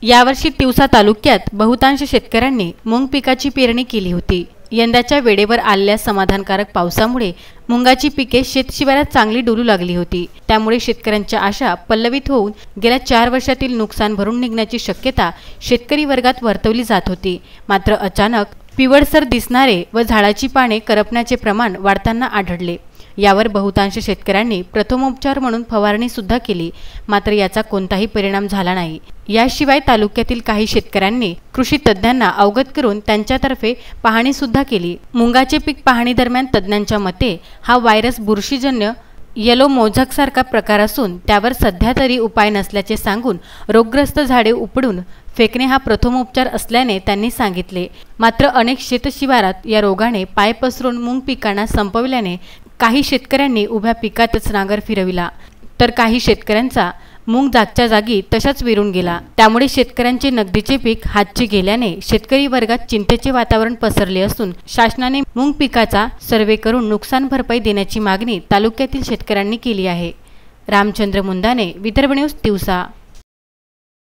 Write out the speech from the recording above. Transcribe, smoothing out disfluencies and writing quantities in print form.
यावर्षी तिवसा तालुक्यात बहुतांश शेतकऱ्यांनी मूग पिकाची पेरणी केली होती। यंदाच्या वेळेवर आलेल्या समाधानकारक पावसामुळे मुंगाची पिके शेतशिवारात चांगली डुलू लागली होती। त्यामुळे शेतकऱ्यांच्या आशा पल्लवित होऊन गेल्या 4 वर्षातील नुकसान भरून निघण्याची शक्यता शेतकरी वर्गात वर्तवली जात होती। मात्र अचानक पिवळसर दिसणारे व झाडाची पाने करपण्याचे प्रमाण वाढताना आढळले। यावर बहुतांश शेतकऱ्यांनी प्रथमोपचार म्हणून फवारणी सुद्धा केली, मात्र याचा कोणताही परिणाम झाला नाही। याशिवाय तालुक्यातील काही शेतकऱ्यांनी कृषी तज्ञांना अवगत करून त्यांच्यातर्फे पाहणी सुद्धा केली। मुंगाचे पीक पाहणी दरम्यान तज्ञांच्या मते हा व्हायरस बुरशीजन्य येलो मोझॅक सारखा प्रकार असून त्यावर सध्या तरी उपाय नसल्याचे सांगून रोगग्रस्त झाडे उपडून फेकणे हा प्रथमोपचार असल्याने त्यांनी सांगितले। मात्र अनेक शेतशिवारात या रोगाने पाय पसरून मूग पिकांना संपविल्याने काही शेतकऱ्यांनी उभ्या पिकातच नांगर फिरविला, तर काही शेतकऱ्यांचा मूग जागच्या जागी तशाच विरून गेला। त्यामुळे शेतकऱ्यांचे नगदीचे पीक हातचे गेल्याने शेतकरी वर्गात चिंतेचे वातावरण पसरले असून शासनाने मूग पिकाचा सर्वे करून नुकसान भरपाई देण्याची मागणी तालुक्यातील शेतकऱ्यांनी केली आहे। रामचंद्र मुंदाने, विदर्भ न्यूज, तिवसा।